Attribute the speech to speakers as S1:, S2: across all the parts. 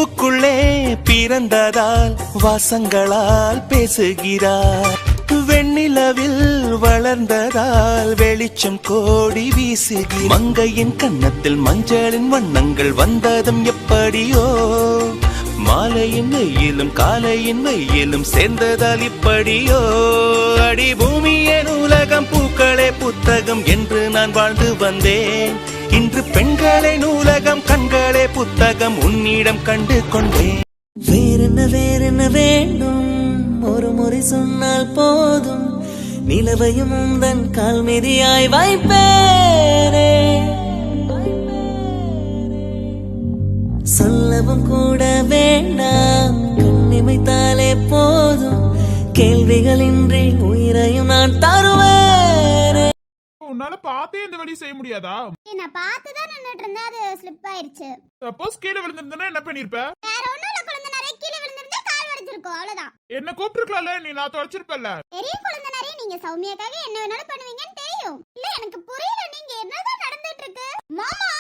S1: பூவுக்குள்ளே பிறந்ததால் வாசங்களால் பேசுகிறார். வெண்ணிலவில் வளர்ந்ததால் வெளிச்சம் கோடி வீசுகிறார். மங்கையின் கன்னத்தில் மஞ்சளின் வண்ணங்கள் வந்ததும் எப்படியோ, மாலையின் வெயிலும் காலையின் வெயிலும் சேர்ந்ததால் இப்படியோ. அடி பூமியே நூலகம், பூக்களே புத்தகம் என்று நான் வாழ்ந்து வந்தேன். இன்று பெண்களே நூலகம், கண்களே புத்தகம் உன்னிடம் கண்டு கொண்டேன்.
S2: வேறென்ன வேண்டும், ஒரு முறை சொன்னால் போதும். நிலவையும் உந்தன் கால் மீதியாய் வைப்பேனே. சொல்லவும் கூட வேண்டாம், கண்ணிமைத்தாலே போதும். கேள்விகளின்றி உயிரையும் நான் தருவேனே.
S3: உன்னால பார்த்தே இந்த வழி செய்ய முடியாதா?
S4: நான் பார்த்துதான் நின்னுட்டு இருந்தேன், அது ஸ்லிப் ஆயிருச்சு.
S3: சப்போஸ் கீழே விழுந்திருந்தா என்ன பண்ணிருப்ப?
S4: வேற ஒண்ணும் இல்ல, குழந்தை நிறைய கீழே விழுந்திருந்தா கால் உடைச்சிருக்கும், அவ்வளவுதான்.
S3: என்ன கூப்பிட்டுருக்கலாம்ல, நீ நான் தொலைச்சிருப்பல்ல.
S4: பெரிய குழந்தை நிறைய, நீங்க சௌமியாக்காக என்ன வேணாலும் பண்ணுவீங்கன்னு தெரியும். இல்ல எனக்கு புரியல, நீங்க என்னதான் நடந்துட்டு இருக்கு? மாமா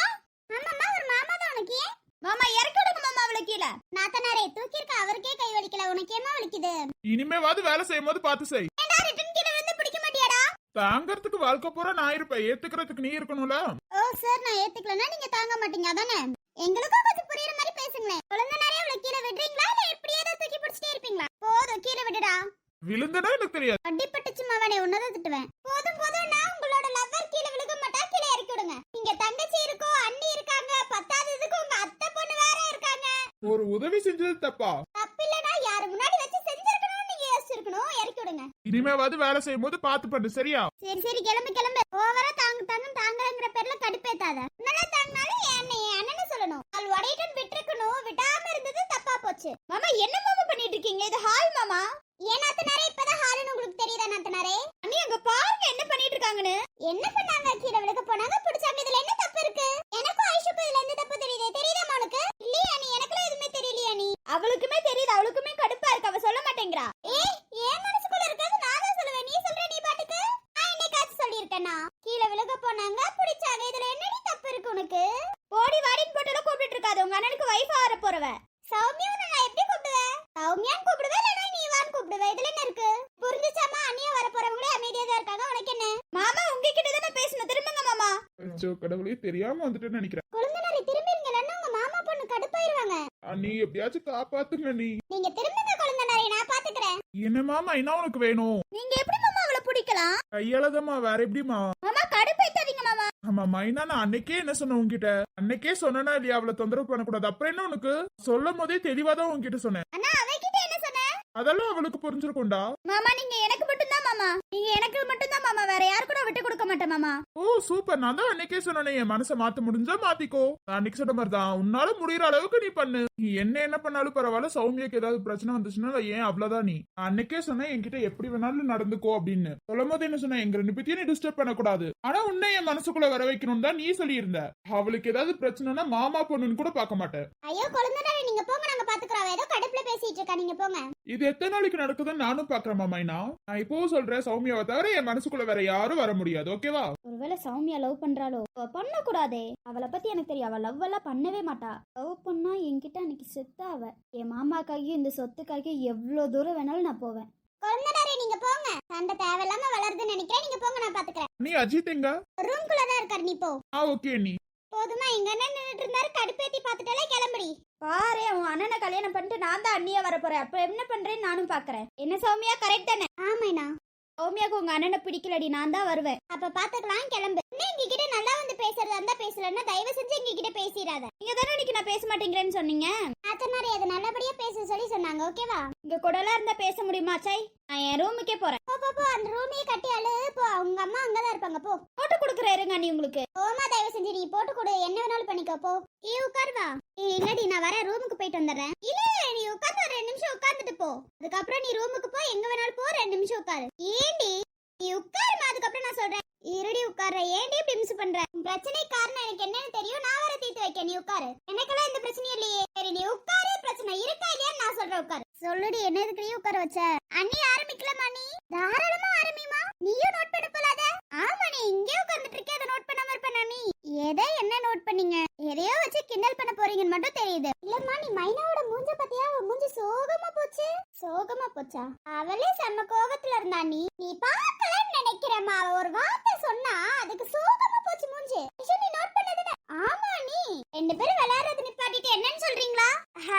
S4: ஆமாமா, ஒரு மாமா தான் உனக்கு. ஏன் மாமா இறக்கி விடுங்க மாமா அவளை கீழே. நாத்தனாரே தூக்கிருக்க, அவருக்கே கை வலிக்கல, உனக்கு ஏமா வலிக்குது?
S3: இனிமேவாது வேலை செய்யும் போது பார்த்து செய்.
S4: ஏண்டா ரிட்டன் கீழே விழுந்து பிடிக்க மாட்டியாடா?
S3: தாங்கறதுக்கு வாழ்க்கை பூரா நான் இருப்பேன், ஏத்துக்கிறதுக்கு நீ இருக்கணும்ல.
S4: ஓ சார், நான் ஏத்துக்கலன்னா நீங்க தாங்க மாட்டீங்க அதானே? எங்களுக்கும் கொஞ்சம் புரியுற மாதிரி பேசுங்களேன். குழந்தை நிறைய அவளை கீழே விடுறீங்களா இல்ல எப்படியே தான் தூக்கி பிடிச்சிட்டே இருப்பீங்களா? போதும், கீழே விடுடா.
S3: விழுந்தனா எனக்கு தெரியாது.
S4: அடிப்பட்டுச்சு மாவனே, உன்னதான் திட்டுவேன். போதும் போதும், நான் உங்களோட லவ்வர் கீழே விழுக மாட்டா, கீழே இறக்கி விடுங்க. இங்க தங்கச்சி இருக்கோ, அண்ணி இருக்காங்க, பத்தாததுக்கு உங்க அத்தை பொண்ணு வேற இருக்காங்க.
S3: ஒரு உதவி செஞ்சது தப்பா?
S4: தப்பில்லனா யாரு முன்னாடி வச்சு செஞ்சிருக்கணும், நீங்க யோசிச்சிருக்கணும். இறக்கி விடுங்க.
S3: இனிமேவாது வேலை செய்யும் போது பார்த்து பண்ணு, சரியா?
S4: சரி சரி, கிளம்பு கிளம்பு. ஓவரா தாங்கங்கிற பேர்ல கடுப்பேத்தாத. நல்லா தாங்கினாலும் என் அண்ணன்னு சொல்லணும். அது உடையிட்டு விட்டுருக்கணும், விடாம இருந்தது தப்பா போச்சு. மாமா என்ன மாமா பண்ணிட்டு இருக்கீங்க? இது ஹால் மாமா. ஏன் நாத்தனாரே, இப்பதான் ஹால்னு உங்களுக்கு தெரியுதா நாத்தனாரே? அண்ணி அங்க பாருங்க என்ன பண்ணிட்டு இருக்காங்கன்னு. என்ன பண்ணாங்க? கீழே விழுக போனாங்க, பிடிச்சாங்க. இதுல என்ன தப்பு இருக்கு? எனக்கும் ஐஷுக்கும் இதுல எந்த தப்பு தெரியுதே? தெரியுதா உனக்கு? இல்லையா நீ? எனக்குலாம் எதுவுமே தெரியலையா நீ? அவளுக்குமே தெரியுது, அவளுக்குமே கடுப்பா இருக்கு, அவ சொல்ல மாட்டேங்கிறா. ஏன் மனசுக்குள்ள இருக்காது நான் தான் சொல்லுவேன், நீ சொல்ற நீ பாட்டுக்கு. நான் என்னைக்காச்சும் சொல்லியிருக்கேனா? கீழே விழுக போனாங்க, பிடிச்சாங்க, இதுல என்னடி தப்பு இருக்கு உனக்கு? போடி வாடின்னு போட்டுல கூப்பிட்டு இருக்காது, உங்க அண்ணனுக்கு வைஃபா வர போறவ. சௌமியா நான் எப்படி கூப்பிடுவேன்? சௌமியான்னு கூப்பிடுவேன், இல்லனா நீ வான்னு கூப்பிடுவேன். இதுல என்ன இருக்கு? புரிஞ்சுச்சாமா? அண்ணியா வர போறவங்களே அமைதியா தான் இருக்காங்க, உனக்கு என்ன? மாமா உங்ககிட்ட தானே பேசணும், திரும்புங்க மாமா.
S3: அச்சோ கடவுளே, தெரியாம வந்துட்டேன்னு நினைக்கிறேன்.
S4: குழந்தைனாலே திரும்பிங்க, இல்லன்னா உங்க மாமா பொண்ணு கடுப்பாயிருவாங்க.
S3: நீ எப்படியாச்சும் காப்பாத்துங்க.
S4: நீங்க திரும்புங்க குழந்தைனாலே, நான் பாத்துக்கிறேன்.
S3: என்ன மாமா, என்ன உனக்கு வேணும்?
S4: நீங்க எப்படி மாமா அவளை பிடிக்கலாம்?
S3: கையாலதாம்மா, வேற எப்படிமா?
S4: மாமா கடுப்பேத்தாதீங்க மாமா.
S3: ஆமா மைனா, நான் அன்னைக்கே என்ன சொன்னேன் உன்கிட்ட? அன்னைக்கே சொன்னா இல்லையா அவளை தொந்தரவு பண்ணக்கூடாது? அப்புறம் என்ன உனக்கு? சொல்லும் போதே தெளிவாதான் உன்கிட்ட சொன்னேன்.
S4: அண்ணா அவகிட்ட என்ன சொன்ன?
S3: அதெல்லாம் அவளுக்கு புரிஞ்சிருக்கும்டா.
S4: மாமா நீங்க எனக்கு மட்டும் தான் மாமா, நீங்க எனக்கு மட்டும் தான் மாமா, வேற யாரு கூட விட்டு கொடுக்க மாட்டேன் மாமா.
S3: ஓ சூப்பர், நான் தான் அன்னைக்கே சொன்னேன் என் மனசை மாத்த முடிஞ்சா மாத்திக்கோ. நான் அன்னைக்கு சொன்ன மாதிரி தான், உன்னால முடியற அளவுக்கு நீ பண்ணு. நீ என்ன பண்ணாலும் பரவாயில்ல, சௌமியாக்கு ஏதாவது பிரச்சனை வந்துச்சுன்னா ஏன் அவ்வளவுதான். நீ அன்னைக்கே சொன்னேன் என்கிட்ட எப்படி வேணாலும் நடந்துக்கோ அப்படின்னு. சொல்லும் போது என்ன சொன்ன, எங்க ரெண்டு பேத்தையும் நீ டிஸ்டர்ப் பண்ணக்கூடாது. ஆனா உன்னை என் மனசுக்குள்ள வர வைக்கணும் தான் நீ சொல்லியிருந்த. அவளுக்கு ஏதாவது பிரச்சனைனா மாமா பொண்ணுன்னு கூட பார்க்க மாட்டேன்.
S4: ஐயோ குழந்தைனாலே நீங்க போங்க, நாங்க பாத்துக்கறோம். ஏதோ கடுப்புல பேசிட்டு இருக்கா, நீங்க போங்க.
S3: இது எத்தனை நாளைக்கு நடக்குதுன்னு நானும் பாக்குறேன் மைனா. நான் இப்பவும் சொல்றேன், சௌமியாவை தவிர என் மனசுக்குள்ள வேற யாரும் வர முடியாது, ஓகேவா?
S5: ஒருவேளை சௌமியா லவ் பண்றாளோ? பண்ண கூடாதே, அவளை பத்தி எனக்கு தெரியும். அவ லவ் எல்லாம் பண்ணவே மாட்டா. லவ் பண்ணா என்கிட்ட அன்னைக்கு செத்தா அவ. என் மாமாக்காகியும் இந்த சொத்துக்காகியும் எவ்வளவு தூரம் வேணாலும் நான் போவேன்.
S4: குழந்தைனாலே நீங்க போங்க, சண்டை தேவையில்லாம வளருதுன்னு நினைக்கிறேன். நீங்க போங்க, நான் பாத்துக்கிறேன்.
S3: நீ அஜித் எங்க?
S4: ரூம்குள்ள தான் இருக்காரு, நீ போ.
S3: ஓகே. நீ
S4: போதுமா? எங்க அண்ணன் நின்னுட்டு இருந்தாரு, கடுப்பேத்தி பாத்துட்டாலே கிளம்புடி.
S5: பாரு, உன் அண்ணனை கல்யாணம் பண்ணிட்டு நான் தான் அண்ணியா வர போறேன். அப்ப என்ன பண்றேன்னு நானும் பாக்குறேன். என்ன சௌமியா, கரெக்ட் தானே?
S4: ஆமாண்ணா.
S5: சௌமியாக்கு உங்க அண்ணனை பிடிக்கலடி, நான் தான் வருவேன்.
S4: அப்ப பாத்துக்கலாம், கிளம்பு. எங்ககிட்ட நல்லா வந்து பேசுறதா இருந்தா பேசலன்னா தயவு செஞ்சு எங்ககிட்ட பேசிடாத.
S5: நீங்க தானே இன்னைக்கு நான் பேச மாட்டேங்கிறேன்னு சொன்னீங்க.
S4: நாத்தனாரே அது நல்லபடியா பேச சொல்லி சொன்னாங்க, ஓகேவா?
S5: இங்க கூடலாம் இருந்தா பேச முடியுமா? சை, நான் என் ரூமுக்கே போறேன்.
S4: போ போ போ, அந்த ரூமையே கட்டி அழு போ. உங்க அம்மா அங்கதான் இருப்பாங்க, போ.
S5: போட்டு கொடுக்குறேன் இருங்க நீ உங்களுக்கு.
S4: போமா, தயவு செஞ்சு நீ போட்டு கொடு, என்ன வேணாலும் பண்ணிக்கோ, போ. நீ உட்காருவா. இல்லடி நான் வர ரூமுக்கு போயிட்டு வந்துடுறேன். இல்ல நீ உட்கார்ந்து ஒரு 2 நிமிஷம் உட்கார்ந்துட்டு போ. அதுக்கப்புறம் நீ ரூமுக்கு போ, எங்க வேணாலும் போ, 2 நிமிஷம் உட்காரு. ஏண்டி நீ உட்காருமா, அதுக்கப்புறம் நான் சொல்றேன். இருடி உட்கார. ஏண்டி இப்படி மிஸ் பண்ற? பிரச்சனை காரணம் எனக்கு என்னன்னு தெரியும், நான் வர தீர்த்து வைக்க. நீ உட்காரு, எனக்கெல்லாம் இந்த பிரச்சனையும் இல்லையே. சரி நீ உட்காரு, பிரச்சனை இருக்கா இல்லையா நான் சொல்றேன், உட்காரு. சொல்லுடி, என்ன எதுக்கு நீ உட்கார வச்ச? அண்ணி ஆரம்பிக்கலாமா? நீ தாராளமா ஆரம்பிமா, நீயும் நோட் பண்ண போலாத. ஆமா, நீ இங்கே உட்கார்ந்துட்டு இருக்க, அதை நோட் பண்ணாம இருப்பேனா? நீ எதை என்ன நோட் பண்ணீங்க? எதையோ வச்சு கிண்டல் பண்ண போறீங்கன்னு மட்டும் தெரியுது. இல்லம்மா நீ மைனாவோட மூஞ்ச பத்தியா? அவ மூஞ்சி சோகமா போச்சு. சோகமா போச்சா? அவளே செம்ம கோவத்துல இருந்தா. நீ பார்க்கலன்னு நினைக்கிறேம்மா. அவ ஒரு வார்த்தை சொன்னா அதுக்கு சோகமா போச்சு மூஞ்சி. நீ நோட் பண்ணதுல? ஆமா, நீ ரெண்டு பேரும் விளையாடுறது நிப்பாட்டிட்டு என்னன்னு சொல்றீங்களா?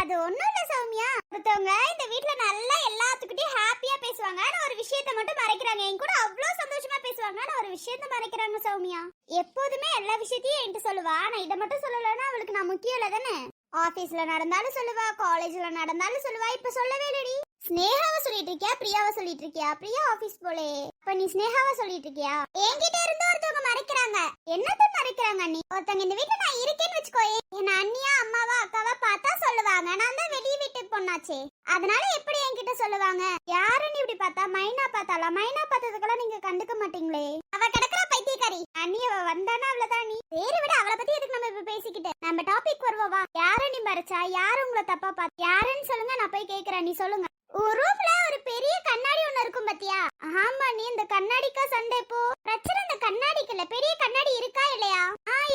S4: அது ஒண்ணும் இல்ல சௌமியா. ஒருத்தவங்க இந்த வீட்ல நல்லா எல்லாத்துக்கிட்டையும் ஹாப்பியா பேசுவாங்க. ஆனா ஒரு விஷயத்த மட்டும் மறைக்கிறாங்க. என் கூட அவ்வளவு சந்தோஷமா பேசுவாங்க. ஆனா ஒரு விஷயத்த மறைக்கிறாங்க சௌமியா. எப்போதுமே எல்லா விஷயத்தையும் என்கிட்ட சொல்லுவா. ஆனா இதை மட்டும் சொல்லலைன்னா அவளுக்கு நான் முக்கியம் இல்ல தானே? ஆபீஸ்ல நடந்தாலும் சொல்லுவா, காலேஜ்ல நடந்தாலும் சொல்லுவா. இப்ப சொல்லவே இல்லடி. ஸ்னேகாவை சொல்லிட்டு இருக்கியா, பிரியாவை சொல்லிட்டு இருக்கியா? பிரியா ஆபீஸ் போலே. இப்ப நீ ஸ்னேகாவை சொல்லிட்டு இருக்கியா? என்கிட்ட இருந்து ஒருத்தவங்க மறைக்கிறாங்க. என்னத்த மறைக்கிறாங்க? நீ ஒருத்தங்க இந்த வீட்டுல நான் இருக்கேன்னு வச்சுக்கோ, என் அண்ணியா அம்மாவா அக்காவா பார்த்தா சொல்லுவாங்க. நான் தான் வெளியே வீட்டுக்கு பொண்ணாச்சே, அதனால எப்படி என்கிட்ட சொல்லுவாங்க? யாருன்னு இப்படி பார்த்தா? மைனா பார்த்தாளா? மைனா பார்த்ததுக்கெல்லாம் நீங்க கண்டுக்க மாட்டீங்களே. அவ கிடக்குறா பைத்தியக்காரி. அண்ணி அவ வந்தானா அவ்வளவுதான். நீ வேற விட அவளை பத்தி எதுக்கு நம்ம இப்ப பேசிக்கிட்டு? நம்ம டாபிக் வருவா. யாரு நீ மறைச்சா? யாரு உங்களை தப்பா பார்த்து? யாருன்னு சொல்லுங்க, நான் போய் கேக்குறேன். நீ சொல்லுங்க. ஒரு ரூம்ல ஒரு பெரிய கண்ணாடி ஒண்ணு இருக்கும் பாத்தியா? ஆமா, நீ இந்த கண்ணாடிக்கா சண்டை? இப்போ பிரச்சனை இந்த கண்ணாடிக்கு இல்ல, பெரிய கண்ணாடி இருக்கா இல்லையா?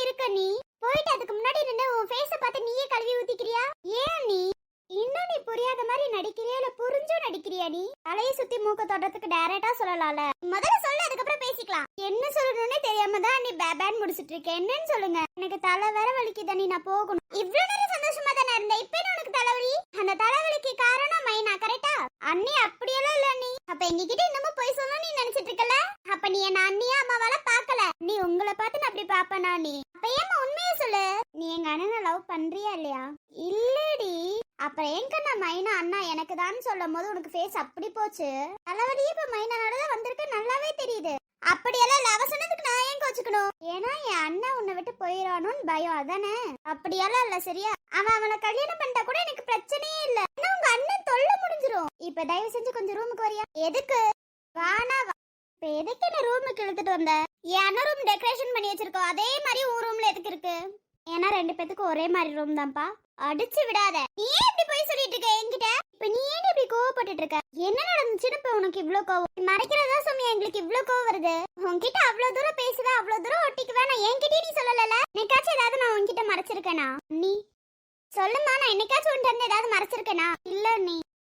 S4: இருக்கு. நீ போயிட்டு அதுக்கு முன்னாடி நின்று உன் ஃபேஸ பார்த்து நீயே கழுவி ஊத்திக்கிறியா? ஏன் நீ இன்னும் நீ புரியாத மாதிரி நடிக்கிறியா இல்ல புரிஞ்சும் நடிக்கிறியா? நீ தலையை சுத்தி மூக்க தொடுறதுக்கு டைரக்டா சொல்லலாம்ல. முதல்ல சொல்லு, அதுக்கப்புறம் பேசிக்கலாம். என்ன சொல்லணும்னே தெரியாம தான் நீ பேபேன் முடிச்சிட்டு இருக்க. என்னன்னு சொல்லுங்க. எனக்கு தலை வேற வலிக்குதா. நீ நான் போகணும். இவ்வளவு நேரம் சந்தோஷமா தானே இருந்த, இப்ப என்ன உனக்கு தலைவலி? அந்த தலைவலிக்கு காரணம் மைனா, கரெக்டா? அண்ணி அப்படியெல்லாம் இல்ல. நீ அப்ப எங்ககிட்ட இன்னமும் போய் சொல்லணும் நீ நினைச்சிட்டு இருக்கல? அப்ப நீ என்ன அண்ணியா அம்மாவால பாக்கல. நீ உங்களை பார்த்து நான் அப்படி பாப்பனா? நீ அப்ப ஏமா உண்மையை சொல்லு. நீ எங்க அண்ணனை லவ் பண்றியா இல்லையா? இல்லடி. அப்புறம் எங்க மைனா அண்ணா எனக்கு தான் சொல்லும் போது உனக்கு ஃபேஸ் அப்படி போச்சு. தலைவலி இப்ப மைனானோட தான் வந்திருக்கு, நல்லாவே தெரியுது. அப்படியெல்லாம் இல்ல. அவ சொன்னதுக்கு நான் ஏன் கோச்சுக்கணும்? ஏன்னா என் அண்ணன் உன்னை விட்டு போயிடானுன்னு பயம், அதானே? அப்படியெல்லாம் இல்ல, சரியா? அவனை கல்யாணம் பண்ணிட்டா கூட எனக்கு பிரச்சனையே இல்ல. ஆனா உங்க அண்ணன் தொல்லை முடிஞ்சிரும். இப்ப தயவு செஞ்சு கொஞ்சம் ரூமுக்கு வரியா? எதுக்கு? வானா வா. இப்ப எதுக்கு என்ன ரூமுக்கு இழுத்துட்டு வந்த? என் அண்ணன் ரூம் டெக்கரேஷன் பண்ணி வச்சிருக்கோம், அதே மாதிரி உன் ரூம்ல எதுக்கு இருக்கு? ஏன்னா ரெண்டு பேத்துக்கும் ஒரே மாதிரி ரூம் தான்ப்பா. அடிச்சு விடாத. நீ ஏன் இப்படி போய் சொல்லிட்டு இருக்க என்கிட்ட? இப்ப நீ ஏன் இப்படி கோவப்பட்டுட்டு இருக்க? என்ன நடந்துச்சுன்னு இப்ப உனக்கு இவ்ளோ கோவம்? மறைக்கிறதா சோமியா எங்களுக்கு இவ்ளோ கோவம் வருது? உன்கிட்ட அவ்வளவு தூரம் பேசுவேன், அவ்வளவு தூரம் ஒட்டிக்குவேன். நான் என்கிட்டயே நீ சொல்லல. என்னைக்காச்சும் ஏதாவது நான் உன்கிட்ட மறைச்சிருக்கேனா? நீ சொல்லுமா, நான் என்னைக்காச்சும் உன்கிட்ட இருந்து ஏதாவது மறைச்சிருக்கேனா? இல்ல. நீ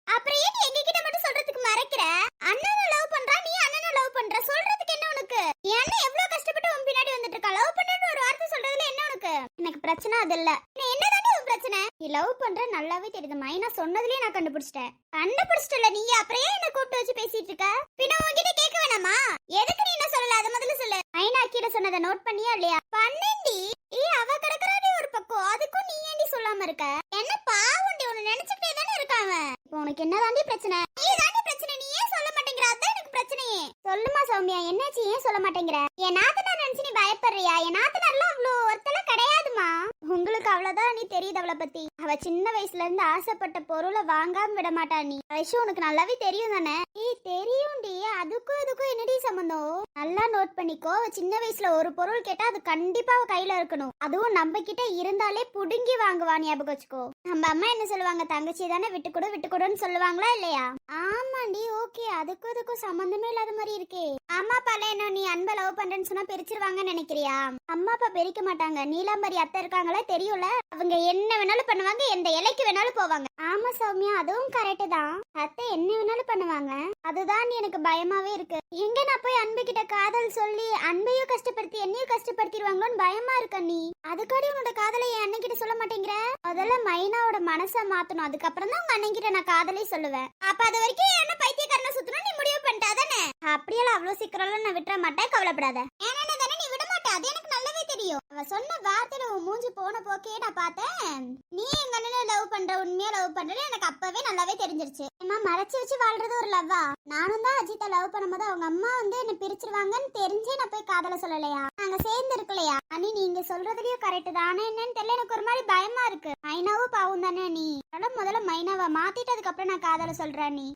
S4: அப்புறம் ஏன் நீ எங்ககிட்ட மட்டும் சொல்றதுக்கு மறைக்கிற? அண்ணனை லவ் பண்றா, நீ அண்ணனை லவ் பண்ற, சொல்றதுக்கு என்ன உனக்கு? என் அண்ணன் எவ்வளவு கஷ்டப்பட்டு உன் பின்னாடி வந்துட்டு இருக்கா. லவ் பண்றன்னு ஒரு வார்த்தை சொல்றதுல என்ன உனக்கு? எனக்கு பிரச்சனை அது இல்ல. என்னதானே உன் பிரச்சனை? நீ லவ் பண்ற நல்லாவே தெரியுது. மைனா சொன்னதுலயே நான் கண்டுபிடிச்சிட்டேன். கண்டுபிடிச்சிட்டல நீ? அப்புறம் ஏன் என்ன கூப்பிட்டு வச்சு பேசிட்டு இருக்க? பின்ன உன்கிட்ட கேட்க வேணாமா? எதுக்கு நீ என்ன சொல்லல? அதை முதல்ல சொல்லு. மைனா கீழே சொன்னதை நோட் பண்ணியா இல்லையா? பண்ணேன்டி. அவ கிடக்குறாடி ஒரு பக்கம், அதுக்கும் நீ ஏண்டி சொல்லாம இருக்க? என்ன பாவண்டி, உன்னை நினைச்சுக்கிட்டே தானே இருக்காங்க. இப்போ உனக்கு என்னதாண்டி பிரச்சனை? நீ தாண்டி பிரச்சனை. நீ ஏன் சொல்ல மாட்டேங்கிற? அதான் எனக்கு பிரச்சனையே. சொல்லுமா சௌமியா, என்னாச்சு? ஏன் சொல்ல மாட்டேங்கிற? என் நாத்தனார் நினைச்சு நீ பயப்படுறியா? என் நாத்தனார்லாம் அவ்வளோ ஒருத்தெல்லாம் கிடையாதுமா. உங்களுக்கு அவ்வளவுதான் நீ தெரியுது அவளை பத்தி. அவ சின்ன வயசுல இருந்து ஆசைப்பட்ட பொருளை வாங்காம விட மாட்டா. நீ விஷயம் உனக்கு நல்லாவே தெரியும் தானே? தெரியும்டி. அதுக்கும் இதுக்கும் என்னடி சம்பந்தம்? நல்லா நோட் பண்ணிக்கோ. அவ சின்ன வயசுல ஒரு பொருள் கேட்டா அது கண்டிப்பா அவ கையில இருக்கணும். அதுவும் நம்ம கிட்ட இருந்தாலே புடுங்கி வாங்குவா. ஞாபகம் வச்சுக்கோ. நம்ம அம்மா என்ன சொல்லுவாங்க? தங்கச்சி தானே, விட்டு கொடுன்னு சொல்லுவாங்களா இல்லையா? ஆமாண்டி. ஓகே, அதுக்கும் இதுக்கும் சம்பந்தமே இல்லாத மாதிரி இருக்கே. அம்மா அப்பால என்ன நீ அன்பை லவ் பண்றேன்னு சொன்னா பிரிச்சிருவாங்கன்னு நினைக்கிறியா? அம்மா அப்பா பிரிக்க மாட்டாங்க. நீலாம்பரி அத்தை இருக்காங்களா தெரியும்ல? அவங்க என்ன வேணாலும் பண்ணுவாங்க, எந்த இலைக்கு வேணாலும் போவாங்க. ஆமா சௌமியா, அதுவும் கரெக்ட் தான். அத்தை என்ன வேணாலும் பண்ணுவாங்க. அதுதான் எனக்கு பயமாவே இருக்கு. எங்க நான் போய் அன்பு கிட்ட காதல் சொல்லி அன்பையும் கஷ்டப்படுத்தி என்னையும் கஷ்டப்படுத்திடுவாங்களோன்னு பயமா இருக்க. நீ அதுக்காடி உன்னோட காதலை என் அண்ணன் கிட்ட சொல்ல மாட்டேங்கிற? முதல்ல மைனாவோட மனசை மாத்தணும், அதுக்கப்புறம் தான் உங்க அண்ணன் கிட்ட நான் காதலே சொல்லுவேன். அப்ப அது வரைக்கும் என்ன பைத்தியக்காரனை சுத்தணும் நீ முடிவு பண்ணிட்டா தானே? அப்படியெல்லாம் அவ்வளவு சீக்கிரம் நான் விட்டுற மாட்டேன், கவலைப்படாத. ஏன்னா தானே நீ விட மாட்டே, அது எனக்கு நல்லாவே தெரியும். அவ சொன்ன வார்த்தையில உன் மூஞ்சி போன போக்கே நான் பார்த்தேன். நீ எங்க அண்ணனை லவ் பண்ற, உண்மையா லவ் பண்றது எனக்கு அப்பவே நல்லாவே தெரிஞ்சிருச்சு. அம்மா மறைச்சு வச்சு வாழ்றது ஒரு லவ்வா? நானும் தான் அஜித்தை லவ் பண்ணும்போது அவங்க அம்மா என்ன பிரிச்சிருவாங்கன்னு தெரிஞ்சே நான் போய் காதல சொல்லலையா? நாங்க சேர்ந்து இருக்கலையா? அண்ணி நீங்க சொல்றதுலயும் கரெக்ட் தான். ஆனா என்னன்னு தெரியல, எனக்கு ஒரு மாதிரி பயமா இருக்கு. மைனாவும் பாவம் தானே. நீ முதல்ல மைனாவை மாத்திட்டு அதுக்கப்புறம் நான் காதல சொல்றேன். நீ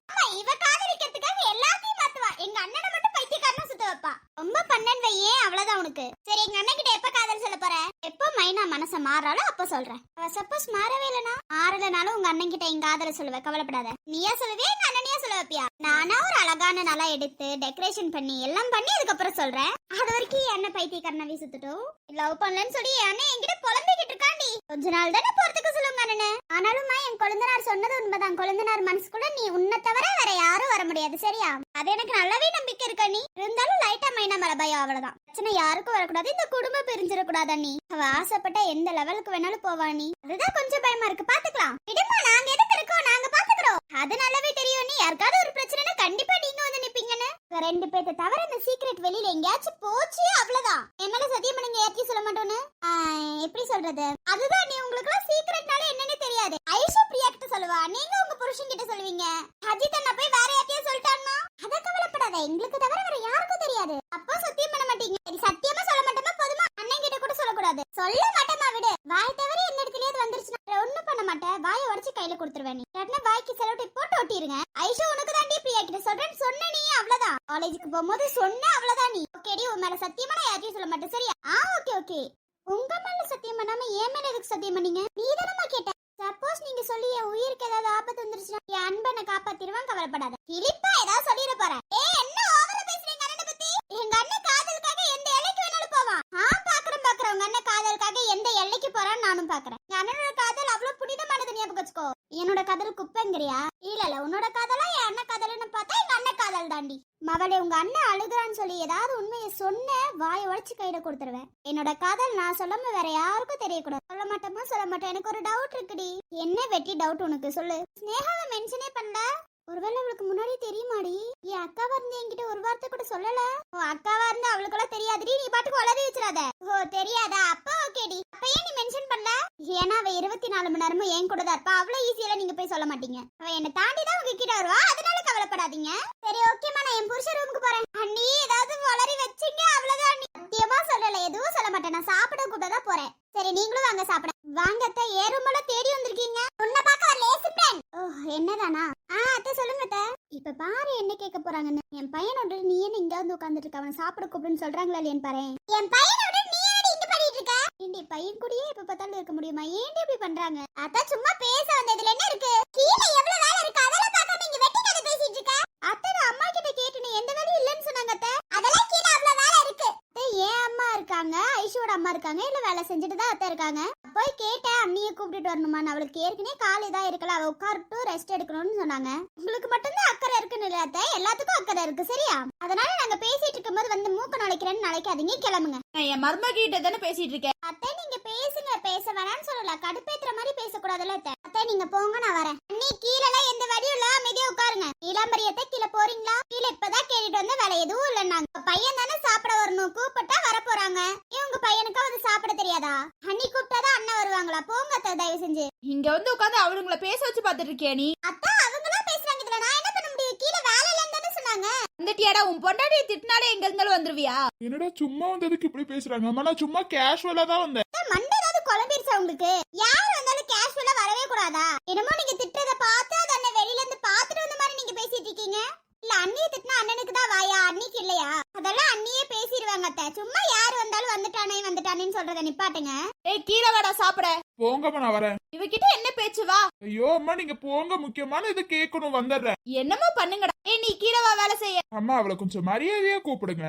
S4: இவ காதலிக்கிறதுக்காக எல்லாத்தையும் மாத்துவா. எங்க அண்ணனை மட்டும் பைத்தியக்காரனா சுத்த வைப்பா. ரொம்ப பண்ணன் வையே, அவ்வளவுதான் உனக்கு. சரி, எங்க அண்ணன் கிட்ட எப்ப காதல் சொல்ல போற? எப்போ மைனா மனச மாறாளோ அப்ப சொல்றேன். சப்போஸ் மாறவே இல்லனா மாறலனாலும் உங்க அண்ணன் கிட்ட எங்க காதல சொல்லுவேன், கவலைப்படாத. நீயா சொல்லுவே, எங்க அண்ணனையா சொல்ல வைப்பியா? நானா ஒரு அழகான நல்லா எடுத்து டெக்கரேஷன் பண்ணி எல்லாம் பண்ணி அதுக்கப்புறம் சொல்றேன். அது வரைக்கும் என்ன பைத்தியக்காரனாவே சுத்துட்டோம். லவ் பண்ணலன்னு சொல்லி அண்ணன் என்கிட்ட புலம்பிக்கிட்டு இருக்காண்டி. கொஞ்ச நாள் தானே போறதுக்கு சொல்லுங்க அண்ணனே. ஆனாலும்மா என் கொழுந்தனார் சொன்னது உண்மைதான். கொழுந்தனார் மனசுக்குள்ள நீ உன்னை தவிர வேற யாரும் வர முடியாது சரியா? அது எனக்கு நல்லாவே நம்பிக்கை இருக்க நீ. இருந்தாலும் லைட்டா மைனா மேல பயம் அவ்வளவுதான். பிரச்சனை யாருக்கும் வரக்கூடாது. இந்த குடும்பம் பிரிஞ்சிடக்கூடாது அண்ணி. அவ ஆசைப்பட்ட எந்த லெவலுக்கு வேணாலும் போவா நீ. அதுதான் கொஞ்சம் பயமா இருக்கு. பாத்துக்கலாம் விடுமா, நாங்க எதுக்கு இருக்கோம், நாங்க பாத்துக்கிறோம். அது நல்லாவே தெரியும். நீ யாருக்காவது ஒரு பிரச்சனைனா கண்டிப்பா நீங்க வந்து நிப்பீங்கன்னு. ரெண்டு பேத்த தவிர இந்த சீக்ரெட் வெளியில எங்கேயாச்சும் போச்சு அவ்வளவுதான். என்னால சத்தியம் பண்ணுங்க யார்த்தையும் சொல்ல மாட்டோன்னு. எப்படி சொல்றது, அதுதான் நீ உங்களுக்கு எல்லாம் சீக்ரெட்னால என்னன்னு தெரியாது. ஐஷு பிரியா கிட்ட சொல்லுவா, நீங்க உங்க புருஷன் கிட்ட சொல்லுவீங்க. அஜித் அண்ணா போய் வேற யார்த்தையும் சொல்லிட்டான்னா அத கவலைப்படாத, எங்களுக்கு தவிர வேற யாருக்கும் தெரியாது. அப்போ சத்தியம் பண்ண மாட்டீங்க. சரி சத்தியமா சொல்ல மாட்டோமா? போதுமா, அண்ணன் கிட்ட கூட சொல்லக்கூடாது. சொல்ல மாட்டேமா விடு. வாய் தவிர என்ன இடத்துலயாவது வந்துருச்சுன்னா ஒண்ணும் பண்ண மாட்டேன். வாயை உடைச்சு கையில கொடுத்துருவேன். நீ இல்லாட்டினா வாய்க்கு செலவு டேப் போட்டு ஒட்டிருங்க. ஐஷு உனக்கு தாண்டி பிரியா கிட்ட சொல்றேன்னு சொன்ன நீ அவ்வளவுதான். காலேஜுக்கு போகும்போது சொன்ன அவ்வளவுதான் நீ. ஓகேடி, உன் மேல சத்தியமா நான் யார்த்தையும் சொல்ல மாட்டேன் சரியா? Okay okay. உங்க மேல சத்தியம் பண்ணாம என் மேல எதுக்கு சத்தியம் பண்ணீங்க? நீ தானமா கேட்ட. சப்போஸ் நீங்க சொல்லி என் உயிருக்கு ஏதாவது ஆபத்து வந்துருச்சுன்னா என் அன்பனை காப்பாத்திடுவான், கவலைப்படாத. கிளிப்பா ஏதாவது சொல்லிட போறேன். என்ன ஓவரா பேசுறீங்க அண்ணனை பத்தி? எங்க அண்ணன் காதலுக்காக எந்த எல்லைக்கு வேணாலும் போவான். பாக்குறேன் உங்க அண்ணன் காதலுக்காக எந்த எல்லைக்கு போறான்னு நானும் பாக்குறேன். என் அண்ணனோட காதல் அவ்வளவு புனிதமானது ஞாபகம் வச்சுக்கோ. என்னோட காதல் குப்பைங்கிறியா? இல்ல உன்னோட காதலா என் அண்ணன் காதல்னு பார்த்தா எங்க அண்ணன் காதல் தாண்டி. மவளே, உங்க அண்ணன் அழுகுறான்னு சொல்லி ஏதாவது உண்மையை சொன்ன வாயை உடைச்சு கையில கொடுத்துருவேன். என்னோட காதல் நான் சொல்லாம வேற யாருக்கும் தெரியக்கூடாது. சொல்ல மாட்டேன். எனக்கு ஒரு டவுட் இருக்குடி. என்ன வெட்டி டவுட் உனக்கு சொல்லு. ஸ்னேகாவை மென்ஷனே பண்ணல. ஒருவேளை அவளுக்கு முன்னாடி தெரியுமாடி? என் அக்காவா இருந்து என்கிட்ட ஒரு வார்த்தை கூட சொல்லல. ஓ, அக்காவா இருந்து அவளுக்கெல்லாம் தெரியாதுடி. நீ பாட்டுக்கு வளரி வச்சிடாத. ஓ தெரியாதா? அப்ப ஓகேடி. அப்ப ஏன் நீ மென்ஷன் பண்ணல? ஏன்னா அவ 24 மணி நேரமும் என் கூட தான் இருப்பா. அவ்வளவு ஈஸியெல்லாம் நீங்க போய் சொல்ல மாட்டீங்க. அவ என்ன தாண்டி தான் உங்ககிட்ட வருவா. அதனால கவலைப்படாதீங்க. சரி ஓகேமா, நான் என் புருஷன் ரூமுக்கு போறேன். அண்ணி ஏதாவது வளரி வச்சிங்க அவ்வளவுதான். அண்ணி சத்தியமா சொல்லல, எதுவும் சொல்ல மாட்டேன். நான் சாப்பிட கூட தான் போறேன். சரி நீங்களும் வாங்க சாப்பிட. வாங்க அத்தை, ஏ ரூம்ல தேடி வந்திருக்கீங்க. உன்னை பார்க்க வரல ஏசுப்பேன். ஓ என்னதானா? அத்தை சொல்லுங்க அத்தை. இப்ப பாரு என்ன கேட்க போறாங்கன்னு. என் பையனோட நீ என்ன இங்க வந்து உட்கார்ந்துட்டு இருக்க? அவன் சாப்பிட கூப்பிடுன்னு சொல்றாங்களா இல்லையான்னு பாரு. என் பையனோட நீ என்ன இங்க பண்ணிட்டு இருக்க? ஏண்டி பையன் கூடயே இப்ப பார்த்தாலும் இருக்க முடியுமா? ஏண்டி இப்படி பண்றாங்க? அத்தை சும்மா பேச வந்ததுல என்ன இருக்கு? கீழ எவ்வளவு வேலை இருக்கு அதெல்லாம் பார்க்காம இங்க வெட்டி கதை பேசிட்டு இருக்க. அத்தை நான் அம்மா கிட்ட கேட்டு நீ எந்த வேலையும் இல்லன்னு சொன்னாங்க அத்தை. அதெல்லாம் கீழ அவ்வளவு வேலை இருக்கு. ஏன் அம்மா இருக்காங்க, ஐஷோட அம்மா இருக்காங்க, இல்ல வேலை செஞ்சுட்டு தான் அத்தை இருக்காங்க. போய் கேட்டேன் அண்ணியை கூப்பிட்டு வரணுமான்னு. அவளுக்கு ஏற்கனவே கால் இதா இருக்கல, அவ உட்கார்ட்டு ரெஸ்ட் எடுக்கணும்னு சொன்னாங்க. உங்களுக்கு மட்டும்தான் அக்கறை இருக்குன்னு இல்ல அத்தை, எல்லாத்துக்கும் அக்கறை இருக்கு சரியா? அதனால நாங்க பேசிட்டு இருக்கும்போது வந்து மூக்க நுழைக்கிறேன்னு நினைக்காதீங்க, கிளம்புங்க.
S6: நான் என் மருமகிட்ட தானே பேசிட்டு இருக்கேன்.
S4: அத்தை நீங்க பேசுங்க, பேச வேணாம்னு சொல்லல. கடுப்பேத்துற மாதிரி பேசக்கூடாதுல்ல அத்தை. அத்தை நீங்க போங்க, நான் வரேன். அண்ணி கீழெல்லாம் எந்த வழியும் இல்ல, அமைதியா உட்காருங்க. நீலாம்பரியத்தை கீழே போறீங்களா? கீழே இப்பதான் கேட்டுட்டு வந்த வேலை எதுவும் இல்லைன்னாங்க. பையன் தானே சாப்பிட வரணும், கூப்பிட்டா வர போறாங்க. உங்க பையனுக்கு அது சாப்பிட தெரியாதா? அண்ணி கூப்பிட்டாதான் அண்ணன் வருவாங்களா? போங்க அத்தை தயவு செஞ்சு.
S6: இங்க வந்து உட்காந்து அவளுங்களை பேச வச்சு பாத்துட்டு இருக்கியா நீ?
S4: அத்தா அவங்களா பேசுறாங்க, இதுல நான் என்ன பண்ண முடியும்? கீழே வேலை இல்லைன்னு தானே சொன்னாங்க.
S6: வந்துட்டியாடா? உன் பொண்டாட்டியை திட்டினாலே எங்க இருந்தாலும் வந்துருவியா?
S3: என்னடா சும்மா வந்ததுக்கு இப்படி பேசுறாங்க? அம்மா நான் சும்மா கேஷுவலா தான் வந்தேன்.
S4: மண்டை ஏதாவது குழம்பிருச்சா உங்களுக்கு? யார் வந்தாலும் கேஷுவலா வரவே கூடாதா? என்னமோ நீங்க திட்டத பார்த்து அது அண்ணன் வெளியில இருந்து பாத்துட்டு வந்த மாதிரி நீங்க பேசிட்டு இருக்கீங்க. இல்ல அண்ணியை திட்டினா அண்ணனுக்கு தான் வாயா, அண்ணிக்கு இல்லையா? அதெல்லாம் அண்ணியே பேசிடுவாங்க அத்தை. சும்மா யார் வந்தாலும் வந்துட்டானேன்னு சொல்றத நிப்பாட்டுங்க.
S6: ஏய் கீழே வாடா சாப்பிட.
S3: போங்கம்மா நான் வரேன்.
S6: இவகிட்ட என்ன பேச்சு? வா.
S3: ஐயோ அம்மா நீங்க போங்க, முக்கியமான இது கேட்கணும், வந்துடுறேன்.
S6: என்னமோ பண்ணுங்கடா. ஏய் நீ கீழே வா வேலை செய்ய.
S3: அம்மா அவளை கொஞ்சம் மரியாதையா கூப்பிடுங்க.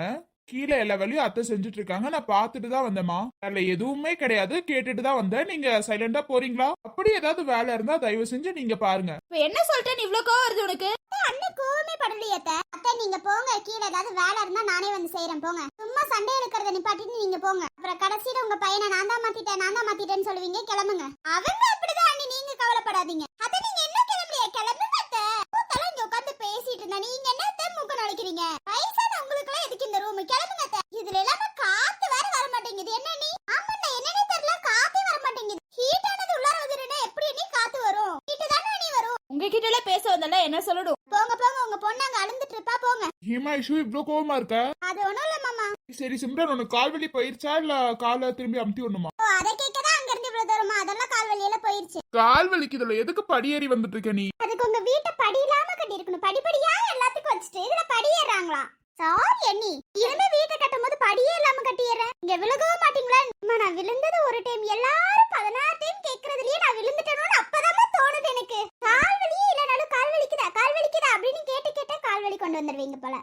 S3: கீழே எல்லா வேலையும் அத்தை செஞ்சுட்டு இருக்காங்க, நான் பாத்துட்டு தான் வந்தேம்மா. அதுல எதுவுமே கிடையாது, கேட்டுட்டு தான் வந்தேன். நீங்க சைலண்டா போறீங்களா? அப்படி ஏதாவது வேலை இருந்தா தயவு செஞ்சு நீங்க பாருங்க.
S6: இப்ப என்ன சொல்லிட்டேன்னு இவ்ளோ கோவம் வருது உனக்கு?
S4: அண்ணன் கோவமே படலையே அத்தை. அத்தை நீங்க போங்க, கீழே ஏதாவது வேலை இருந்தா நானே வந்து செய்யறேன் போங்க. சும்மா சண்டை எடுக்கிறத நிப்பாட்டிட்டு நீங்க போங்க. அப்புறம் கடைசியில உங்க பையனை நான் தான் மாத்திட்டேன்னு சொல்லுவீங்க, கிளம்புங்க. அவங்க அப்படிதான் அண்ணி, நீங்க கவலைப்படாதீங்க. அத்தை நீங்க என்ன கிளம்பலையே? கிளம்புங்க அத்தை. கூத்தெல்லாம் இங்க உட்காந்து பேசிட்டு இருந்தா நீங்க என்ன அத்தை மூக்க நுழைக்கிறீங்க? வயசான உங்களுக்கு எல்லாம் எதுக்கு இந்த ரூம்? கிளம்புங்க அத்தை. இதுல எல்லாமே காத்து வேற வர மாட்டேங்குது. என்ன நீ? ஆமாண்ணா என்னன்னே தெரியல, காத்தே வர மாட்டேங்குது. ஹீட்டானது உள்ளார வந்துருன்னா எப்படி நீ காத்து வரும்? ஹீட்டு தானே நீ வரும்.
S6: உங்ககிட்ட எல்லாம் பேச வந்தல என்ன சொல்லணும்?
S4: போங்க உங்க பொண்ணு அங்க அழுந்துட்டு இருப்பா, போங்க.
S3: ஹீமா இஷ்யூ இவ்ளோ கோவமா இருக்க?
S4: அது ஒண்ணும் இல்ல மாமா.
S3: சரி சிம்ரன், உனக்கு கால் வலி போயிருச்சா இல்ல காலை திரும்பி அமுத்தி விடணுமா?
S4: ஓ அதை கேட்கதான் அங்க இருந்து இவ்வளவு தூரமா? அதெல்லாம் கால் வலியில போயிருச்சு.
S3: கால் வலிக்குதுல, எதுக்கு படியேறி வந்துட்டு இருக்க நீ?
S4: அதுக்கு உங்க வீட்டை படி இல்லாம கட்டி இருக்கணும். படிப்படியா எல்லாத்துக்கும் வச்சுட்டு இதுல படியேறாங்களா? சாரி அண்ணி, இனிமே வீட்டை கட்டும் போது படியே இல்லாம கட்டிடுறேன். இங்க விழுகவும் மாட்டீங்களா? நான் விழுந்தது ஒரு டைம், எல்லாரும் 16 டைம் கேக்குறதுலயே நான் விழுந்துட்டேனோன்னு அப்பதான் தோணுது எனக்கு. கால் வலியே இல்லனாலும் கால் வலிக்குதா அப்படின்னு கேட்டு கால் வலி கொண்டு வந்துருவீங்க போல.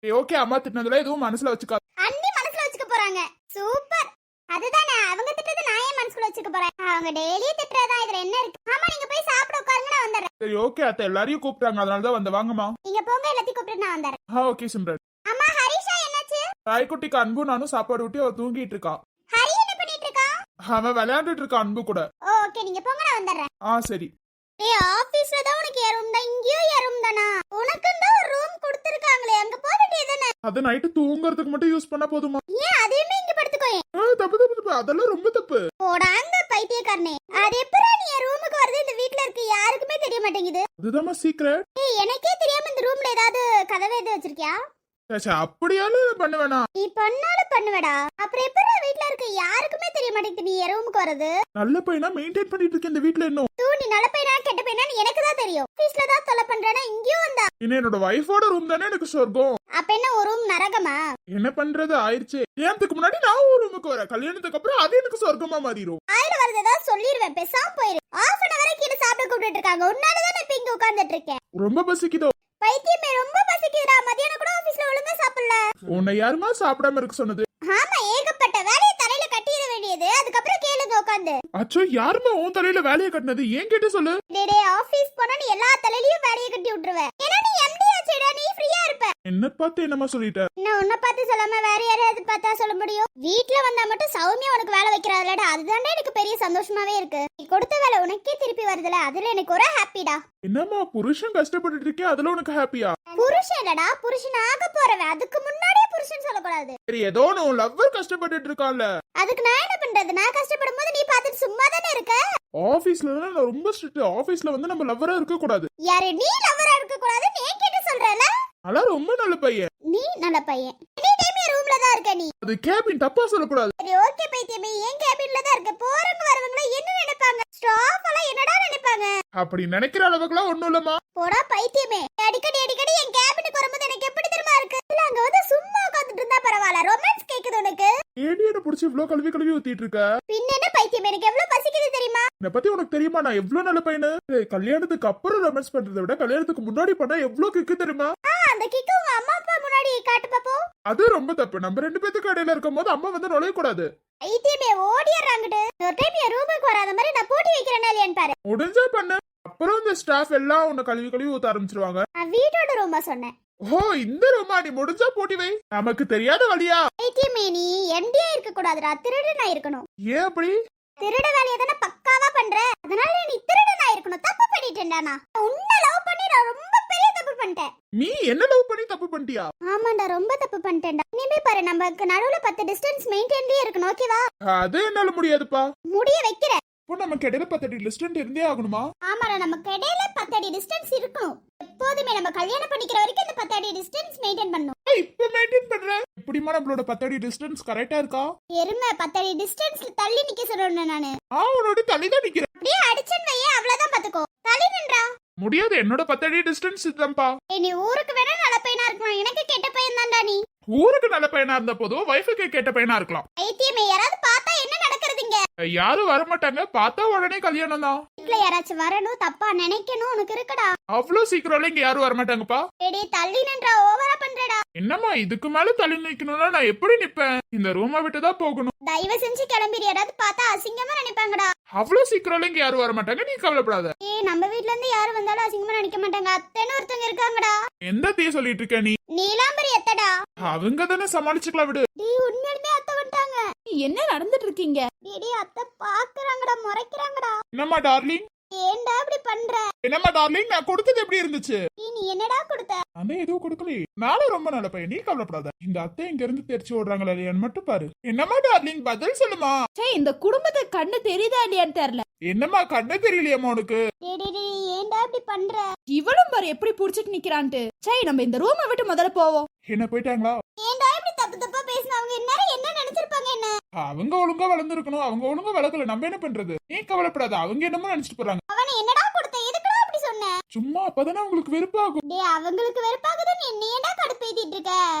S3: ஓகே, அம்மா திட்டினதுல எதுவும் மனசுல வச்சுக்கா.
S4: அண்ணி மனசுல வச்சுக்க போறாங்க. சூப்பர், அதுதானே அவங்க திட்டது நான் ஏன் மனசுல வச்சுக்க போறேன்? அவங்க டெய்லி திட்டுறதா இதுல என்ன இருக்கு? ஆமா நீங்க போய் சாப்பிட உட்காருங்க, நான் வந்துடுறேன்.
S3: சரி ஓகே அத்தை, எல்லாரையும் கூப்பிட்டாங்க அதனாலதான் வந்த. வாங்கம்மா.
S4: நீங்க போங்க, எல்லாத்தையும் கூப்பிட்டு நான் வந்துடுறேன்.
S3: ஓகே சிம்ரன்.
S4: அம்மா ஹரிஷா என்னாச்சு?
S3: தாய்க்குட்டிக்கு அன்பு நானும் சாப்பாடு ஊட்டி அவ தூங்கிட்டு இருக்கா.
S4: ஹரி என்ன பண்ணிட்டு இருக்கா?
S3: அவன் விளையாண்டுட்டு இருக்கா அன்பு கூட.
S4: ஓகே நீங்க போங்க, நான் வந்துடுறேன்.
S3: சரி.
S4: டேய் ஆபீஸ்ல தான் உனக்கு ரூம் தான், இங்கேயும் ரூம் தானா? உனக்கு தான் ஒரு ரூம் கொடுத்திருக்காங்களே, அங்க போக வேண்டியதுதானே?
S3: அது நைட்டு தூங்குறதுக்கு மட்டும் யூஸ் பண்ணா போதுமா?
S4: ஏன் அதையுமே இங்க படுத்துக்கோ.
S3: தப்பு தப்பு தப்பு, அதெல்லாம் ரொம்ப தப்பு.
S4: போடாங்க பைத்தியக்காரனே. அது எப்பறா நீ ரூமுக்கு வரது இந்த வீட்ல இருக்க யாருக்குமே தெரிய மாட்டேங்குது?
S3: அதுதான் சீக்ரெட்.
S4: ஏய் எனக்கே தெரியாம இந்த ரூம்ல ஏதாவது கதவு எது வச்சிருக்கியா?
S3: அப்படியாலும் பண்ணுவேனா?
S4: நீ பண்ணாலும் பண்ணுவடா. அப்புறம் எப்பறா வீட்ல இருக்க யாருக்குமே தெரிய மாட்டேங்குது நீ ரூமுக்கு வரது?
S3: நல்ல பையனா மெயின்டைன் பண்ணிட்டு இருக்கேன் இந்த வீட்ல. இன்னும்
S4: நீ நல்ல பையனா கெட்ட பையனா எனக்கு தான் தெரியும். ஆபீஸ்ல தான் தொலை பண்றேனா, இங்கேயும் வந்தா.
S3: இன்னும் என்னோட வைஃபோட ரூம் தானே எனக்கு சொர்க்கம்.
S4: அப்ப என்ன ஒரு ரூம் நரகமா?
S3: என்ன பண்றது, ஆயிருச்சு. கல்யாணத்துக்கு முன்னாடி நான் ஒரு ரூமுக்கு வரேன், கல்யாணத்துக்கு அப்புறம் அது எனக்கு சொர்க்கமா மாறிடும்.
S4: ஆயிரம் வரது ஏதாவது சொல்லிடுவேன், பேசாம போயிரு. ஆஃப் அன் ஹவரா கீழே சாப்பிட கூப்பிட்டு இருக்காங்க, உன்னாலதான் நான் இப்ப இங்க உட்கார்ந்துட்டு இருக்கேன்.
S3: ரொம்ப பசிக்குதோ?
S4: பைத்தியமே ரொம்ப பசிக்குதுடா. மதியானம் கூட ஆபீஸ்ல ஒழுங்கா சாப்பிடல.
S3: உன்னை யாருமா சாப்பிடாம இருக்க சொன்னது?
S4: ஆமா ஏகப்பட்ட வேலையை தலையில கட்டிட வேண்டியது, அதுக்கப்புறம் கேளுங்க உட்காந்து.
S3: அச்சோ, யாருமா உன் தலையில வேலையை கட்டினது? ஏன் கேட்டு சொல்லு.
S4: டேய் ஆபீஸ் போனா நீ எல்லா தலையிலயும் வேலையை கட்டி விட்டுருவேன். ஏன்னா நீ எம்டி ஆச்சேடா, நீ ஃப்ரீயா இருப்ப.
S3: என்ன பார்த்து என்னமா சொல்லிட்ட?
S4: நான் உன்னை பார்த்து சொல்லாம வேற யாரையாவது பார்த்தா சொல்ல முடியும்? வீட்ல வந்தா மட்டும் சௌமியா உனக்கு வேலை வைக்கிறாள்டா, அதுதான்டா எனக்கு பெரிய சந்தோஷமாவே இருக்கு. நீ கொடுத்த வேலை உனக்கே திருப்பி வருதுல, அதுல எனக்கு ஒரு ஹாப்பிடா.
S3: என்னம்மா புருஷன் கஷ்டப்பட்டுட்டு இருக்கே, அதுல உனக்கு ஹாப்பியா?
S4: புருஷன் இல்லடா, புருஷன் ஆக போறவன். அதுக்கு முன்னாடியே புருஷன் சொல்லக்கூடாது.
S3: சரி, ஏதோ உன் லவ்வர் கஷ்டப்பட்டுட்டு இருக்கான்ல,
S4: அதுக்கு நான் என்ன பண்றது? நான் கஷ்டப்படும் போது நீ பார்த்துட்டு சும்மா தானே இருக்க?
S3: ஆபீஸ்ல நான் ரொம்ப ஸ்ட்ரிக்ட். ஆபீஸ்ல வந்து நம்ம லவ்வரா இருக்க கூடாது.
S4: யாரு நீ லவ்வரா இருக்க கூடாது? நீ கேட்டு சொல்றல?
S3: அதெல்லாம் ரொம்ப நல்ல பையன்.
S4: நீ நல்ல பையன். எனி டைம் என் ரூம்ல தான் இருக்க நீ.
S3: அது கேபின், தப்பா சொல்லக்கூடாது.
S4: சரி ஓகே பைத்தியமே, ஏன் கேபின்ல தான் இருக்க? போறவங்க வரவங்க என்ன நினைப்பாங்க? ஸ்டாஃப் எல்லாம் என்னடா நினைப்பாங்க?
S3: அப்படி நினைக்கிற அளவுக்குலாம் ஒண்ணும் இல்லம்மா.
S4: போடா பைத்தியமே. அடிக்கடி என் கேபினுக்கு வரும்போது எனக்கு எப்படி தெரியுமா இருக்கு? இல்ல அங்க வந்து சும்மா உட்கார்ந்துட்டு இருந்தா பரவாயில்ல, ரொமான்ஸ் கேக்குது உனக்கு.
S3: ஏடியனை புடிச்சு இவ்ளோ கழுவி கழுவி ஊத்திட்டு இருக்க.
S4: பின்ன என்ன பைத்தியமே, எனக்கு எவ்வளவு பசிக்குது தெரியுமா?
S3: இத பத்தி உனக்கு தெரியுமா? நான் எவ்வளவு நல்ல பையனு. கல்யாணத்துக்கு அப்புறம் ரொமான்ஸ் பண்றதை விட கல்யாணத்துக்கு முன்னாடி பண்ணா எவ்வளவு கிக்கு தெரியுமா?
S4: அந்த கிக்கு உங்க அம்மா அப்பா முன்னாடி காட்டு பாப்போம்.
S3: அது ரொம்ப தப்பு. நம்ம ரெண்டு பேத்துக்கு இடையில இருக்கும் போது அம்மா வந்து நுழைய கூடாது.
S4: பைத்தியமே ஓடியறாங்கட்டு. ஒரு டைம் என் ரூமுக்கு வராத மாதிரி நான் போட்டி வைக்கிறேனா இல்லையான்னு பாரு.
S3: முடிஞ்சா பண்ணு. அப்புறம் இந்த ஸ்டாஃப் எல்லாம் உன்னை கழுவி கழுவி ஊத்த ஆரம்பிச்சிருவாங்க.
S4: நான் வீட்டோட ரூமா சொன்னேன்.
S3: ஓ, இந்த ரூமா? நீ முடிஞ்சா போட்டி வை. நமக்கு தெரியாத வழியா?
S4: பைத்தியமே நீ எம்டியா இருக்க கூடாதுடா, திருடனா இருக்கணும்.
S3: ஏன் அப்படி?
S4: திருட வேலையை தானே பக்காவா பண்ற, அதனால நீ திருடனா இருக்கணும். தப்பு பண்ணிட்டேன்டா. நான் உன்னை லவ் பண்ணி நான் ரொம்ப பெரிய தப்பு பண்ணிட்டேன்.
S3: நீ என்ன லவ் பண்ணி தப்பு பண்ணிட்டியா?
S4: ஆமாண்டா, ரொம்ப தப்பு பண்ணிட்டேன்டா. இனிமே பாரு, நமக்கு நடுவுல 10 டிஸ்டன்ஸ் மெயின்டைன்லயே இருக்கணும், ஓகேவா?
S3: அது என்னால முடியாதுப்பா.
S4: முடிய வைக்கிற.
S3: இப்போ நமக்கு இடையில 10 அடி டிஸ்டன்ஸ் இருந்தே ஆகணுமா?
S4: ஆமாடா, நமக்கு இடையில 10 அடி டிஸ்டன்ஸ் இருக்கணும். எப்போதுமே நம்ம கல்யாணம் பண்ணிக்கிற வரைக்கும் இந்த 10 அடி டிஸ்டன்ஸ் மெயின்டைன் பண்ணணும்.
S3: இப்ப மெயின்டைன் பண்றேன். இப்படிமா நம்மளோட 10 அடி டிஸ்டன்ஸ் கரெக்டா இருக்கா?
S4: எருமை, 10 அடி டிஸ்டன்ஸ்ல தள்ளி நிக்க சொல்றேன் நானு.
S3: உன்னோட தள்ளிதான் நிக்கிறேன்.
S4: அப்படியே அடிச்சன் வையே, அவ்வளவுதான் பாத்துக்கோ. தள்ளி நின்றா.
S3: முடியாது, என்னோட 10 அடி டிஸ்டன்ஸ் இதுதான்ப்பா.
S4: நீ ஊருக்கு வேணா நல்ல பையனா இருக்கலாம், எனக்கு கெட்ட பையன் தான்டா நீ.
S3: ஊருக்கு நல்ல பையனா இருந்த போதும் வைஃபுக்கு கேட்ட பையனா இருக்கலாம்.
S4: பைத்தியமே, யாராவது பார்த்தா என்ன நடக்கிறதுங்க?
S3: யாரும் வரமாட்டாங்க, பார்த்தா உடனே கல்யாணம் தான்.
S4: வீட்ல யாராச்சும் வரணும், தப்பா நினைக்கணும் உனக்கு இருக்குடா.
S3: அவ்வளவு சீக்கிரம் இங்க யாரும் வரமாட்டாங்கப்பா.
S4: டேய் தள்ளி நின்றா, ஓவரா பண்றடா.
S3: என்னம்மா இதுக்கு மேல தள்ளி நிக்கணும்னா நான் எப்படி நிப்பேன்? இந்த ரூமை விட்டு தான் போகணும்.
S4: தயவு செஞ்சு கிளம்பிடு, யாராவது பார்த்தா அசிங்கமா நினைப்பாங்கடா.
S3: அவ்வளவு சீக்கிரம் இங்க யாரும் வரமாட்டாங்க, நீ கவலைப்படாத.
S4: நம்ம வீட்ல இருந்து யாரும் வந்தாலும் அசிங்கமா நினைக்க மாட்டாங்க. அத்தைன்னு ஒருத்தங்க இருக்காங்கடா.
S3: எந்த தீ சொல்லிட்டு இருக்க நீ?
S4: நீலாம்பரி எத்தடா?
S3: அவங்க தானே சமாளிச்சுக்கலாம், விடு.
S4: டேய் உண்மையாலுமே அத்தை வந்துட்டாங்க.
S6: என்ன நடந்துட்டு இருக்கீங்க?
S4: டேய் அத்தை பாக்குறாங்கடா, முறைக்கிறாங்கடா.
S3: என்னம்மா டார்லிங்?
S4: ஏன்டா இப்படி பண்ற?
S3: என்னம்மா டார்லிங், நான் கொடுத்தது எப்படி இருந்துச்சு?
S4: நீ என்னடா கொடுத்த?
S3: அந்த எதுவும் கொடுக்கலையே. நானும் ரொம்ப நல்ல பையன், நீ கவலைப்படாத. இந்த அத்தை இங்க இருந்து தெரிச்சு ஓடுறாங்களா இல்லையான்னு மட்டும் பாரு. என்னம்மா டார்லிங், பதில் சொல்லுமா.
S6: இந்த குடும்பத்தை கண்ணு தெரியுதா இல்லையான்னு தெரியல.
S3: என்னம்மா கண்ணு தெரியலையம்மா உனக்கு?
S4: டேய் ஏன்டா இப்படி பண்ற?
S6: இவளும் பாரு எப்படி புடிச்சிட்டு நிக்கிறான்ட்டு. நம்ம இந்த ரூமை விட்டு முதல்ல போவோம்.
S3: என்ன போயிட்டாங்களா?
S4: ஏன்டா இப்படி தப்பு தப்பா பேசின? அவங்க எல்லாரும் என்ன நினைச்சிருப்பாங்க? என்ன
S3: அவங்க ஒழுங்கா வளர்ந்துருக்கணும், அவங்க ஒழுங்கா வளர்க்கல, நம்ம என்ன பண்றது? நீ கவலைப்படாத, அவங்க என்னமோ நினைச்சிட்டு போறாங்க.
S4: அவனை என்னடா கொடுத்த? எதுக்குடா அப்படி சொன்ன?
S3: சும்மா அப்பதானே உங்களுக்கு வெறுப்பாகும்.
S4: டேய் அவங்களுக்கு வெறுப்பாகுது, நீ ஏன்டா கடுப்பேத்திட்டு இருக்க?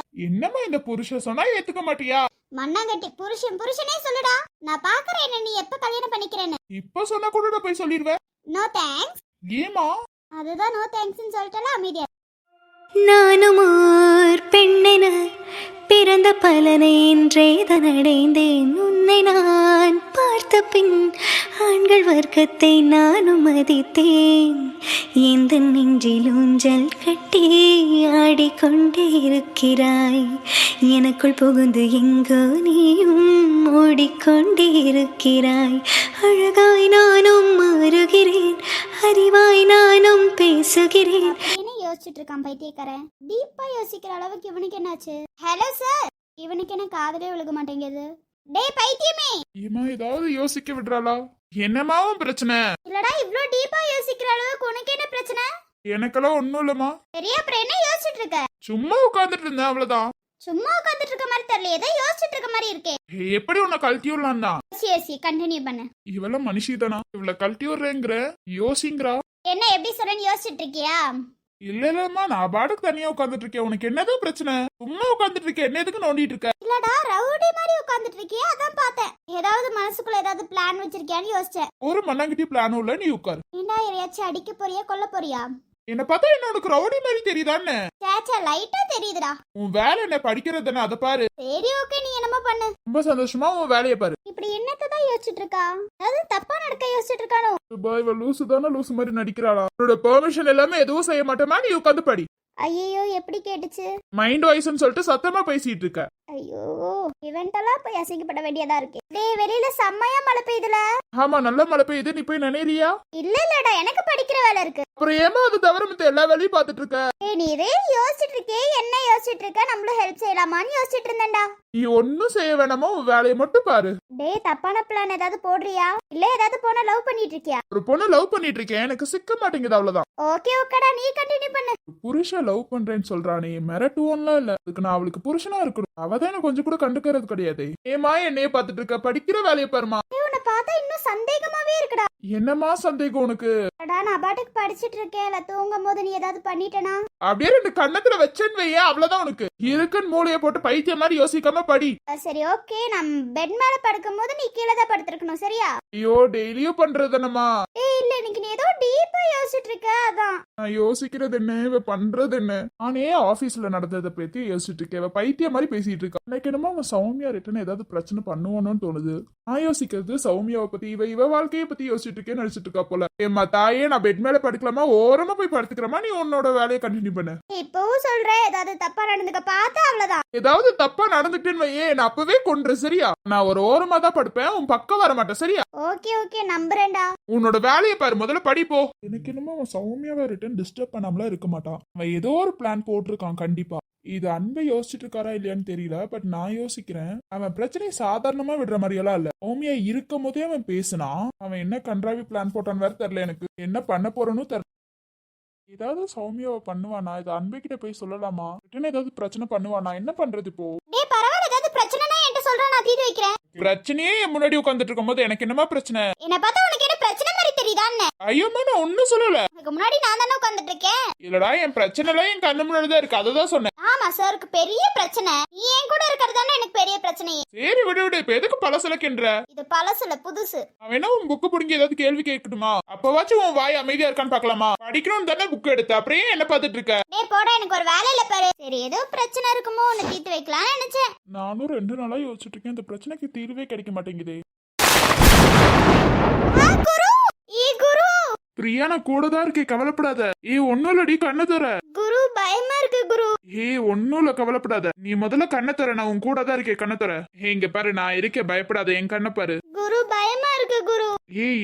S3: என்னம்மா இந்த புருஷன் சொன்னா ஏத்துக்க மாட்டியா?
S4: மண்ணாங்கட்டி புருஷனே சொல்லுடா. நான் பாக்குறேன் என்ன நீ எப்ப கல்யாணம் பண்ணிக்கிறேன்னு.
S3: இப்ப சொன்னா கூட நான் போய் சொல்லிடுவேன்.
S4: No thanks.
S3: ஏமா?
S4: அதுதான் நோ தேங்க்ஸ்னு சொல்லிட்டல, அமைதியா.
S2: நானும் ஓர் பெண்ணென பிறந்த பலனை இன்றே தான் அடைந்தேன். உன்னை நான் பார்த்த பின் ஆண்கள் வர்க்கத்தை நானும் மதித்தேன். எந்த நெஞ்சில் ஊஞ்சல் கட்டி ஆடிக்கொண்டே இருக்கிறாய். எனக்குள் புகுந்து எங்கோ நீயும் ஓடிக்கொண்டே இருக்கிறாய். அழகாய் நானும் மாறுகிறேன், அறிவாய் நானும் பேசுகிறேன்.
S4: என்ன யோசிச்சுட்டு இருக்கான் பைத்தியக்காரன்? டீப்பா யோசிக்கிற அளவுக்கு இவனுக்கு என்னாச்சு? ஹலோ சார், இவனுக்கு என்ன காதலே விழுக மாட்டேங்குது? டேய் பைத்தியமே,
S3: ஏமா ஏதாவது யோசிக்க விடுறாளா? என்னமாவும் பிரச்சனை?
S4: இல்லடா இவ்ளோ டீப்பா யோசிக்கிற அளவுக்கு உனக்கு என்ன பிரச்சனை?
S3: எனக்கெல்லாம் ஒண்ணும் இல்லம்மா.
S4: சரி அப்புறம் என்ன யோசிச்சுட்டு இருக்க?
S3: சும்மா உட்கார்ந்துட்டு இருந்தேன், அவ்வளவுதான்.
S4: சும்மா உட்கார்ந்துட்டு இருக்க மாதிரி தெரியல, ஏதோ யோசிச்சுட்டு இருக்க மாதிரி இருக்கே.
S3: எப்படி உன்னை கழட்டி விடலாம் தான்?
S4: யோசி கண்டினியூ பண்ணு.
S3: இவெல்லாம் மனுஷிதானா? இவள கழட்டி விடுறேங்கிற யோசிங்கிறா?
S4: என்ன எப்படி சொல்றேன்னு யோசிச்சுட்டு இருக்கியா?
S3: இல்ல இல்லம்மா, நான் பாட்டுக்கு தனியா உட்கார்ந்துட்டு இருக்கேன். உனக்கு என்னதான் பிரச்சனை? சும்மா உட்கார்ந்துட்டு இருக்கேன், என்ன எதுக்கு நோண்டிட்டு இருக்க?
S4: இல்லடா ரவுடி மாதிரி உட்கார்ந்துட்டு இருக்கியா, அதான் பார்த்தேன். ஏதாவது மனசுக்குள்ள ஏதாவது பிளான் வச்சிருக்கியான்னு யோசிச்சேன்.
S3: ஒரு மண்ணாங்கிட்டி பிளானும் இல்ல, நீ உட்காரு.
S4: ஏண்டா யாரையாச்சும் அடிக்க போறியா கொல்ல போறியா?
S3: என்ன பார்த்தா என்ன உனக்கு ரவுடி மாதிரி தெரியுதான்னு?
S4: சேச்சா லைட்டா தெரியுதுடா.
S3: உன் வேலை என்ன படிக்கிறது தானே, அதை பாரு.
S4: சரி ஓகே, நீ என்னமோ பண்ணு.
S3: ரொம்ப சந்தோஷமா உன் வேலையை பாரு.
S4: இப்படி என்னத்தான் யோசிச்சுட்டு இருக்கா? அதாவது தப்பா நடக்க யோசிச்சுட்டு இருக்கானோ?
S3: இவ லூசு தானே, லூசு மாதிரி நடிக்கிறாளா? உன்னோட பெர்மிஷன் எல்லாமே எதுவும் செய்ய மாட்டேமா, நீ உட்காந்து படி.
S4: ஐயோ எப்படி கேட்டுச்சு?
S3: மைண்ட் வாய்ஸ்னு சொல்லிட்டு சத்தமா பேசிட்டு இருக்க.
S4: ஐயோ இவன்ட்டெல்லாம் போய் அசிங்கப்பட வேண்டியதா இருக்கு. டேய் வெளியில செம்மையா மழை பெய்யுதுல.
S3: ஆமா, நல்ல மழை பெய்யுது, நீ போய் நினைறியா?
S4: இல்லடா எனக்கு படிக்கிற வேலை இருக்கு.
S3: அப்புறம் ஏமா அது தவிர மத்த எல்லா வேலையும் பாத்துட்டு இருக்க?
S4: டேய் நீ இதே யோசிச்சுட்டு இருக்கே, என்ன யோசிச்சுட்டு இருக்க? நம்மளும் ஹெல்ப் செய்யலாமான்னு யோசிச்சுட்டு இருந்தேன்டா.
S3: நீ ஒன்னும் செய்ய வேணாமோ, உன் வேலையை மட்டும் பாரு.
S4: டேய் தப்பான பிளான் ஏதாவது போடுறியா? இல்ல ஏதாவது போன லவ் பண்ணிட்டு இருக்கியா?
S3: ஒரு பொண்ணு லவ் பண்ணிட்டு இருக்கேன், எனக்கு சிக்க மாட்டேங்குது, அவ்வளவுதான்.
S4: ஓகே ஓகேடா, நீ கண்டினியூ பண்ணு.
S3: புருஷன் லவ் பண்றேன்னு சொல்றானே, மிரட்டுவோம்லாம் இல்ல. அதுக்கு நான் அவளுக்கு புருஷனா இருக்கணும். அவதான் எனக்கு கொஞ்சம் கூட கண்டுக்கிறது கிடையாது. ஏமா என்னைய பாத்துட்டு இருக்க, படிக்கிற வேலையை பாருமா.
S4: டேய் உன்னை பார்த்தா இன்னும் சந்தேகமாவே இருக்குடா.
S3: என்னமா சந்தேகம் உனக்கு?
S4: அடா நான் பாட்டுக்கு படிச்சிட்டு இருக்கேன், இல்ல தூங்கும் போது நீ ஏதாவது பண்ணிட்டனா?
S3: அப்படியே ரெண்டு கண்ணத்துல வச்சேன்னு வையே, அவ்வளவுதான். உனக்கு இருக்குன்னு மூளைய போட்டு பைத்தியம் மாதிரி யோசிக்காம படி.
S4: சரி ஓகே, நான் பெட் மேல படுக்கும் போது நீ கீழே தான் படுத்திருக்கணும் சரியா?
S3: ஐயோ டெய்லியும் பண்றதுனமா?
S4: ஏய் இல்ல இன்னைக்கு நீ ஏதோ டீப்பா யோசிச்சுட்டு இருக்க, அதான்.
S3: நான் யோசிக்கிறது என்ன, இவ பண்றது என்ன? நானே ஆபீஸ்ல நடந்ததை பத்தி யோசிச்சுட்டு இருக்கேன், இவ பைத்தியம் மாதிரி பேசிட்டு இருக்கா. எனக்கு என்னமோ அவன் சௌமியா ரிட்டன் ஏதாவது பிரச்சனை பண்ணுவானோன்னு தோணுது. நான் யோசிக்கிறது சௌமியாவை பத்தி, இவ வாழ்க்கையை பத்தி யோசிச்சுட்டு இருக்கேன்னு நினைச்சிட்டு இருக்கா போல. ஏமா தாயே, நான் பெட் மேல படுக்கலாமா, ஓரமா போய் படுத்துக்கிறமா, நீ உன்னோட வேலையை கண்டினியூ பண்ணு.
S4: இப்பவும் சொல்றேன், ஏதாவது தப்பா நடந்துக்க பார்த்தா அவ்வளவுதான்.
S3: ஏதாவது தப்பா நடந்துட்டேன்னு வையே, நான் அப்பவே கொன்று சரியா? நான் ஒரு ஓரமா தான் படுப்பேன், உன் பக்கம் வர மாட்டேன் சரியா?
S4: ஓகே ஓகே நம்புறேன்டா.
S3: உன்னோட வேலையை பாரு, முதல்ல படிப்போ. எனக்கு என்னமோ அவன் சௌமியாவை ரிட்டன் டிஸ்டர்ப் பண்ணாமலாம் இருக்க மாட்டான். அவன் ஏதோ ஒரு பிளான் போட்டிருக்கான் கண்டிப்பா. இது அன்பை யோசிச்சுட்டு இருக்காரா இல்லையான்னு தெரியல, பட் நான் யோசிக்கிறேன் அவன் பிரச்சனையை சாதாரணமா விடுற மாதிரி எல்லாம் இல்ல. சௌமியா இருக்கும் போதே அவன் பேசினான். அவன் என்ன கன்றாவி பிளான் போட்டான்னு வேற தெரியல, எனக்கு என்ன பண்ண போறேன்னு தெரியல. ஏதாவது சௌமியாவை பண்ணுவானா? இது அன்பை கிட்ட போய் சொல்லலாமா? ரிட்டன் ஏதாவது பிரச்சனை பண்ணுவானா? என்ன பண்றது இப்போ?
S4: டேய் பரவாயில்ல, ஏதாவது பிரச்சனைனா என்கிட்ட சொல்றா, நான் தீர்த்து வைக்கிறேன்.
S3: பிரச்சனையே என் முன்னாடி உட்காந்துட்டு இருக்கும் போது எனக்கு என்னமா பிரச்சனை?
S4: என்ன பார்த்தா உனக்கு என்ன பிரச்சனை மாதிரி தெரியுதான்னு?
S3: ஐயோமா, நான் ஒன்னும் சொல்லல.
S4: உனக்கு முன்னாடி நான் தானே உட்கார்ந்துட்டு இருக்கேன்.
S3: இல்லடா, என் பிரச்சனை எல்லாம் என் கண்ணு முன்னாடி தான் இருக்கு, அததான் சொன்னேன்.
S4: ஆமா சாருக்கு பெரிய பிரச்சனை. நீ என் கூட இருக்கிறது தானே எனக்கு பெரிய பிரச்சனையே.
S3: சரி விடு விடு, இப்ப எதுக்கு பழசலக்கின்ற?
S4: இது பழசுல புதுசு.
S3: அவன் என்ன உன் புக்கு பிடிங்கி ஏதாவது கேள்வி கேட்கணுமா? அப்பவாச்சும் உன் வாய் அமைதியா இருக்கான்னு பாக்கலாமா? படிக்கணும்னு தானே புக் எடுத்த, அப்புறம் ஏன் என்ன பாத்துட்டு இருக்க?
S4: டேய் போடா, எனக்கு ஒரு வேலை இல்ல பாரு. சரி ஏதோ பிரச்சனை இருக்குமோ உன்னை தீர்த்து வைக்கலாம்னு நினைச்சேன்.
S3: நானும் 2 நாளா யோசிச்சுட்டு இருக்கேன், இந்த பிரச்சனைக்கு தீர்வே கிடைக்க மாட்டேங்குதே.
S4: குரு குரு
S3: பிரியா, நான் கூட தான் இருக்கே, கவலைப்படாத. ஒன்னும் இல்லடி, கண்ணை தர.
S4: குரு பயமா இருக்கு குரு.
S3: ஒன்னும் இல்ல, கவலைப்படாத. நீ முதல்ல கண்ணை தர, நான் உன் கூட தான் இருக்கேன், கண்ணை தர. இங்க பாரு, நான் இருக்கேன், பயப்படாத, என் கண்ணை பாரு.
S4: குரு பயமா இருக்கு குரு.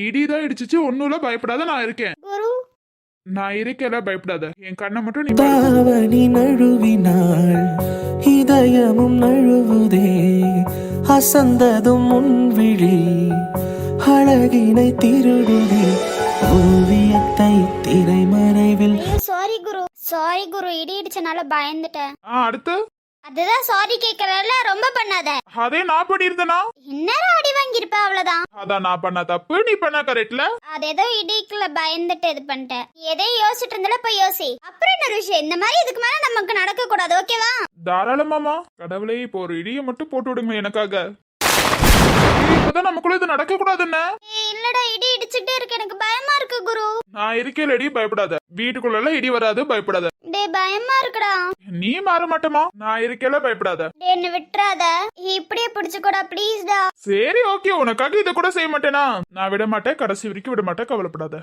S3: இடிதான் இடிச்சிச்சு, ஒன்னும் இல்ல, பயப்படாத, நான் இருக்கேன்.
S4: குரு
S3: நான் இருக்கேல, பயப்படாத, என் கண்ணை மட்டும் நீ
S1: தாவணி நழுவினாள் இதயமும் நழுவுதே, அசந்ததும் முன்விழி அழகினை திருடுதே, ஓவியத்தை திரைமறைவில்.
S4: சாரி குரு, இடி இடிச்சனால பயந்துட்டேன்.
S3: அடுத்து
S4: அதுதான் சாரி கேக்குறல, ரொம்ப பண்ணாத.
S3: அதே நான் பண்ணிருந்தனா
S4: இன்னும் அடி வாங்கிருப்ப, அவ்வளவுதான்.
S3: அதான் நான் பண்ண தப்பு, நீ பண்ண கரெக்ட்ல.
S4: அது ஏதோ இடிக்குள்ள பயந்துட்டு இது பண்ணிட்டேன். எதையும் யோசிச்சுட்டு இருந்தால போய் யோசி. அப்புறம் என்ன விஷயம், இந்த மாதிரி இதுக்கு மேல நமக்கு நடக்க கூடாது, ஓகேவா?
S3: தாராளமாமா. கடவுளே, இப்போ ஒரு இடியை மட்டும் போட்டு விடுங்க எனக்காக. இப்பதான் நமக்குள்ள இது நடக்க கூடாதுன்னு.
S4: இல்லடா, இடி இடிச்சுட்டே இருக்கு, எனக்கு பயமா இருக்கு குரு.
S3: நான் இருக்கேன், இடி பயப்படாத. வீட்டுக்குள்ள இடி வராது, பயப்படாத.
S4: டே டேய் பயமா இருக்குடா.
S3: நீ மாற மாட்டேமா, நான் இருக்கேல, பயப்படாத.
S4: டேய் என்ன விட்டுறாத, இப்படியே பிடிச்சுக்கோடா ப்ளீஸ்டா.
S3: சரி ஓகே, உனக்காக இதை கூட செய்ய மாட்டேனா? நான் விட மாட்டேன், கடைசி வரைக்கும் விட மாட்டேன், கவலைப்படாத.